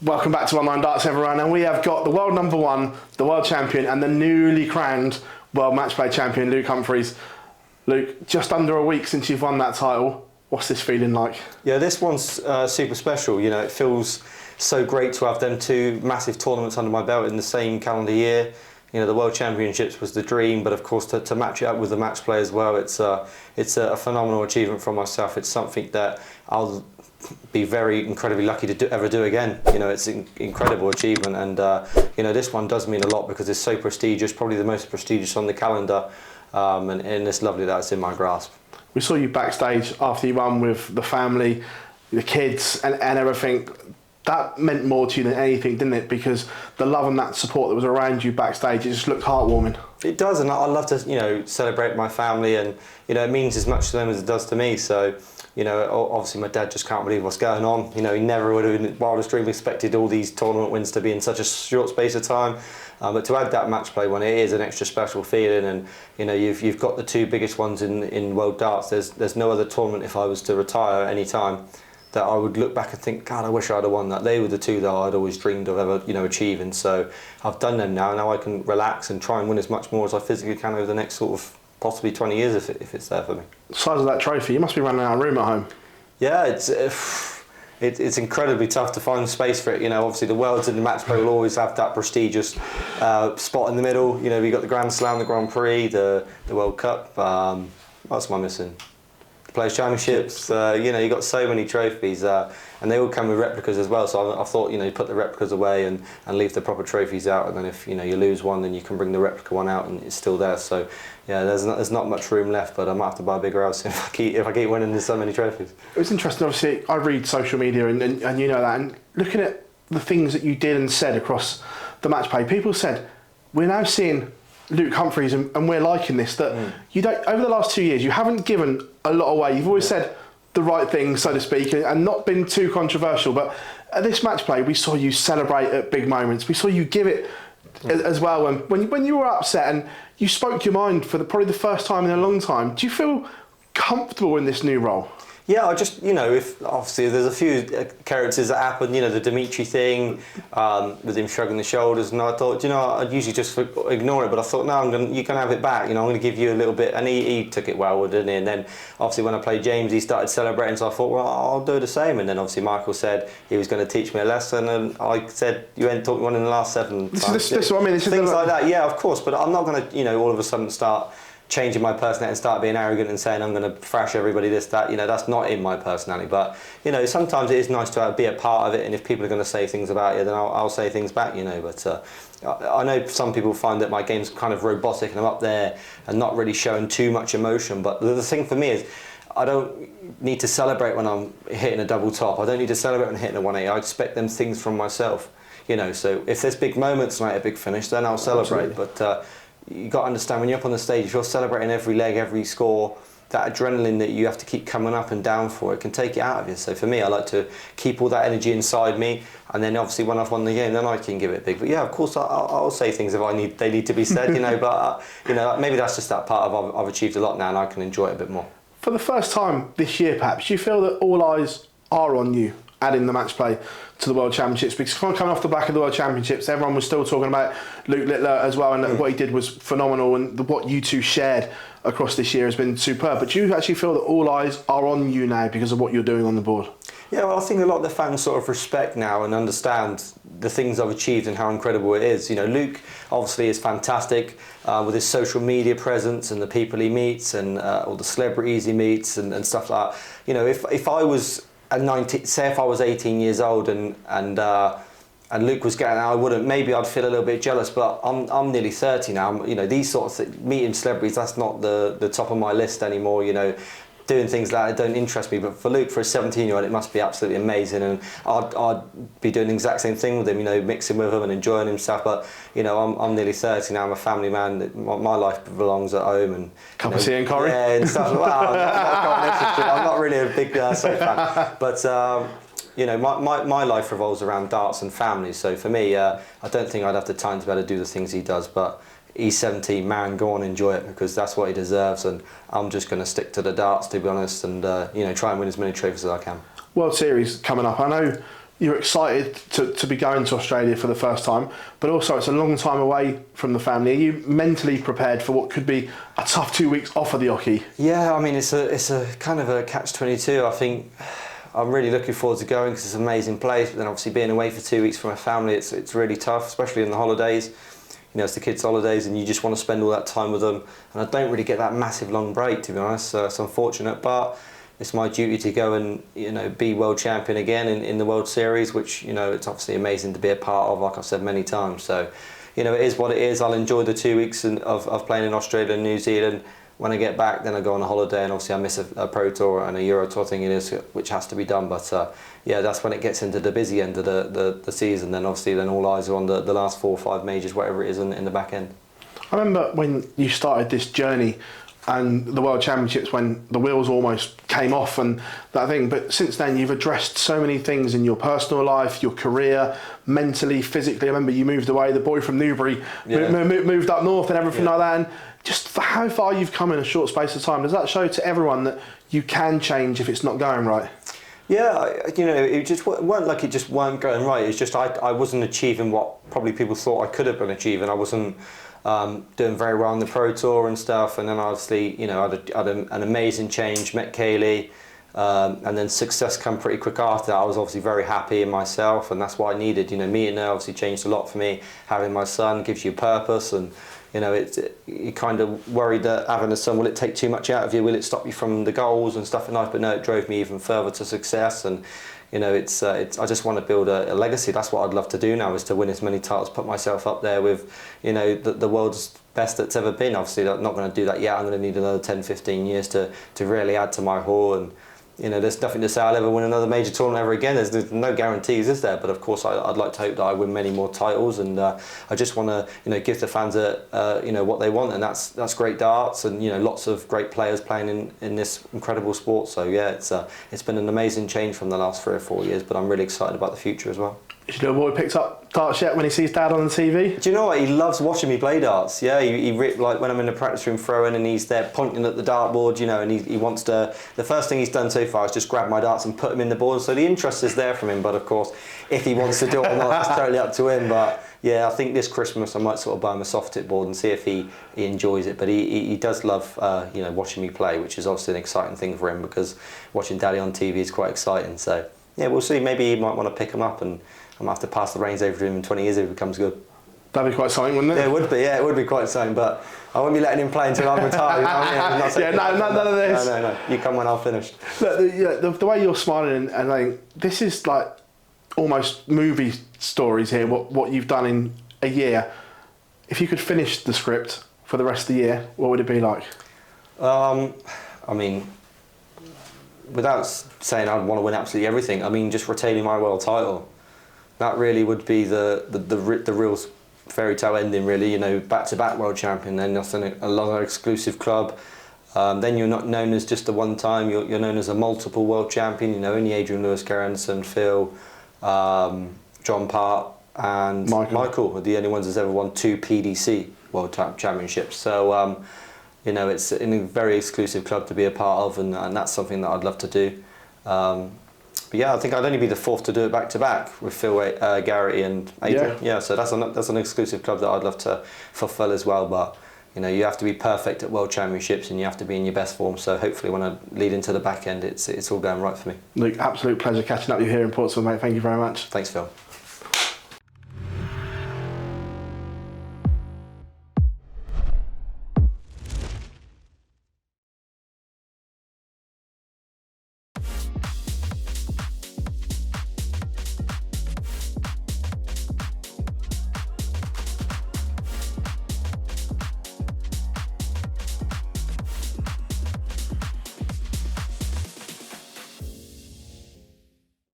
Welcome back to Online Darts, everyone, and we have got the world number one, the world champion, and the newly crowned world matchplay champion, Luke Humphries. Luke, just under a week since you've won that title, what's this feeling like? Yeah, this one's super special. You know, it feels so great to have them two massive tournaments under my belt in the same calendar year. You know, the World Championships was the dream, but of course to match it up with the match play as well, it's a phenomenal achievement for myself. It's something that I'll be very incredibly lucky to ever do again. You know, it's an incredible achievement, and you know, this one does mean a lot because it's so prestigious, probably the most prestigious on the calendar, and it's lovely that it's in my grasp. We saw you backstage after you won with the family, the kids, and everything. That meant more to you than anything, didn't it? Because the love and that support that was around you backstage, it just looked heartwarming. It does, and I love to, you know, celebrate my family, and you know, it means as much to them as it does to me. So, you know, obviously my dad just can't believe what's going on. You know, he never would have in the wildest dream expected all these tournament wins to be in such a short space of time. But to add that match play one, it is an extra special feeling, and you know, you've got the two biggest ones in world darts. There's no other tournament, if I was to retire at any time, that I would look back and think, God, I wish I'd have won that. They were the two that I'd always dreamed of ever, you know, achieving. So I've done them now. Now I can relax and try and win as much more as I physically can over the next sort of possibly 20 years if it's there for me. The size of that trophy, you must be running out of room at home. Yeah, it's incredibly tough to find space for it. You know, obviously the Worlds and the match play will always have that prestigious spot in the middle. You know, we got the Grand Slam, the Grand Prix, the World Cup. What else am I missing? Players' Championships, you know, you got so many trophies, and they all come with replicas as well. So I thought, you know, you put the replicas away and leave the proper trophies out, and then if you know you lose one, then you can bring the replica one out, and it's still there. So yeah, there's not much room left, but I might have to buy a bigger house if I keep winning. There's so many trophies. It was interesting. Obviously, I read social media, and you know that, and looking at the things that you did and said across the match play, people said we're now seeing Luke Humphries, and we're liking this, that you don't, over the last 2 years, you haven't given a lot away. You've always said the right thing, so to speak, and not been too controversial. But at this match play, we saw you celebrate at big moments. We saw you give it as well. And when you were upset and you spoke your mind for probably the first time in a long time, do you feel comfortable in this new role? Yeah, I just, you know, if obviously there's a few characters that happen, you know, the Dimitri thing, with him shrugging the shoulders, and I thought, you know, I'd usually just ignore it, but I thought, no, you can have it back, you know, I'm going to give you a little bit, and he took it well, didn't he? And then obviously when I played James, he started celebrating, so I thought, well, I'll do the same. And then obviously Michael said he was going to teach me a lesson, and I said, you ain't taught me one in the last 7 times. This is what I mean. Things like that, yeah, of course, but I'm not going to, you know, all of a sudden start changing my personality and start being arrogant and saying I'm going to thrash everybody this, that, you know, that's not in my personality. But, you know, sometimes it is nice to be a part of it, and if people are going to say things about you, then I'll say things back, you know. But I know some people find that my game's kind of robotic and I'm up there and not really showing too much emotion, but the thing for me is I don't need to celebrate when I'm hitting a double top. I don't need to celebrate when hitting a 180. I expect them things from myself, you know. So if there's big moments like a big finish, then I'll celebrate. Absolutely. But you got to understand, when you're up on the stage, if you're celebrating every leg, every score, that adrenaline that you have to keep coming up and down for, it can take it out of you. So for me, I like to keep all that energy inside me, and then obviously when I've won the game, then I can give it big. But yeah, of course, I'll say things if they need to be said, you know. But you know, maybe that's just that part of I've achieved a lot now, and I can enjoy it a bit more. For the first time this year, perhaps, do you feel that all eyes are on you, adding the match play to the World Championships? Because coming off the back of the World Championships, everyone was still talking about Luke Littler as well, and what he did was phenomenal, and what you two shared across this year has been superb. But do you actually feel that all eyes are on you now because of what you're doing on the board? Yeah, well, I think a lot of the fans sort of respect now and understand the things I've achieved and how incredible it is. You know, Luke obviously is fantastic with his social media presence and the people he meets and all the celebrities he meets and stuff like that. You know, if I was say if I was 18 years old and Luke was getting out, maybe I'd feel a little bit jealous, but I'm nearly 30 now. You know, these sort of meeting celebrities, that's not the top of my list anymore, you know. Doing things like that don't interest me, but for Luke, for a 17-year-old, it must be absolutely amazing, and I'd be doing the exact same thing with him, you know, mixing with him and enjoying himself. But you know, I'm nearly 30 now. I'm a family man. My life belongs at home, and cup of tea and curry, yeah, and stuff. Well, I'm not really a big soap fan, but you know, my life revolves around darts and family. So for me, I don't think I'd have the time to be able to do the things he does, but he's 17, man, go on, enjoy it, because that's what he deserves, and I'm just going to stick to the darts, to be honest, and you know, try and win as many trophies as I can. World Series coming up. I know you're excited to be going to Australia for the first time, but also it's a long time away from the family. Are you mentally prepared for what could be a tough 2 weeks off of the hockey? Yeah, I mean, it's a kind of a catch-22. I think I'm really looking forward to going because it's an amazing place, but then obviously being away for 2 weeks from my family, it's really tough, especially in the holidays. You know, it's the kids' holidays and you just want to spend all that time with them. And I don't really get that massive long break, to be honest, so it's unfortunate, but it's my duty to go and, you know, be world champion again in the World Series, which, you know, it's obviously amazing to be a part of, like I've said many times. So, you know, it is what it is. I'll enjoy the 2 weeks of playing in Australia and New Zealand. When I get back, then I go on a holiday, and obviously I miss a Pro Tour and a Euro Tour, I think it is, which has to be done. But yeah, that's when it gets into the busy end of the season. Then obviously, then all eyes are on the last 4 or 5 majors, whatever it is, in the back end. I remember when you started this journey and the World Championships, when the wheels almost came off and that thing. But since then, you've addressed so many things in your personal life, your career, mentally, physically. I remember you moved away, the boy from Newbury moved up north and everything like that. And just for how far you've come in a short space of time, does that show to everyone that you can change if it's not going right? Yeah, you know, it just weren't like it just weren't going right. It's just I wasn't achieving what probably people thought I could have been achieving. I wasn't doing very well on the Pro Tour and stuff. And then obviously, you know, I had an amazing change, met Kaylee, and then success come pretty quick after that. I was obviously very happy in myself, and that's what I needed. You know, meeting her obviously changed a lot for me. Having my son gives you purpose, and you know, you kind of worried that having a son, will it take too much out of you? Will it stop you from the goals and stuff in life? But no, it drove me even further to success. And you know, it's I just want to build a legacy. That's what I'd love to do now, is to win as many titles, put myself up there with, you know, the world's best that's ever been. Obviously, I'm not going to do that yet. I'm going to need another 10, 15 years to really add to my haul. And you know, there's nothing to say I'll ever win another major tournament ever again. There's no guarantees, is there? But of course, I'd like to hope that I win many more titles, and I just want to, you know, give the fans you know, what they want, and that's great darts, and you know, lots of great players playing in this incredible sport. So yeah, it's been an amazing change from the last 3 or 4 years, but I'm really excited about the future as well. Is your little boy picked up darts yet when he sees Dad on the TV? Do you know what? He loves watching me play darts. Yeah, like when I'm in the practice room throwing and he's there pointing at the dartboard, you know, and he wants to. The first thing he's done so far is just grab my darts and put them in the board. So the interest is there from him. But of course, if he wants to do it or not, it's totally up to him. But yeah, I think this Christmas I might sort of buy him a soft tip board and see if he enjoys it. But he does love you know, watching me play, which is obviously an exciting thing for him, because watching Daddy on TV is quite exciting. So yeah, we'll see. Maybe he might want to pick him up, and I'm going to have to pass the reins over to him in 20 years if it becomes good. That'd be quite exciting, wouldn't it? Yeah, it would be. Yeah, it would be quite exciting. But I won't be letting him play until I'm retired. You know what I mean? Yeah, none of this. No. You come when I'm finished. Look, the way you're smiling and like, this is like almost movie stories here. What you've done in a year. If you could finish the script for the rest of the year, what would it be like? I mean, without saying I'd want to win absolutely everything, I mean, just retaining my world title. That really would be the real fairy tale ending, really. You know, back-to-back world champion, then that's another exclusive club. Then you're not known as just the one time, you're known as a multiple world champion. You know, only Adrian Lewis, Gary Anderson, Phil, John Part and Michael are the only ones that's ever won 2 PDC World Championships. So, you know, it's a very exclusive club to be a part of, and that's something that I'd love to do. But yeah, I think I'd only be the 4th to do it back to back with Phil, Gary and Adrian. Yeah, so that's an exclusive club that I'd love to fulfil as well. But you know, you have to be perfect at World Championships, and you have to be in your best form. So hopefully, when I lead into the back end, it's all going right for me. Luke, absolute pleasure catching up with you here in Portsmouth, mate. Thank you very much. Thanks, Phil.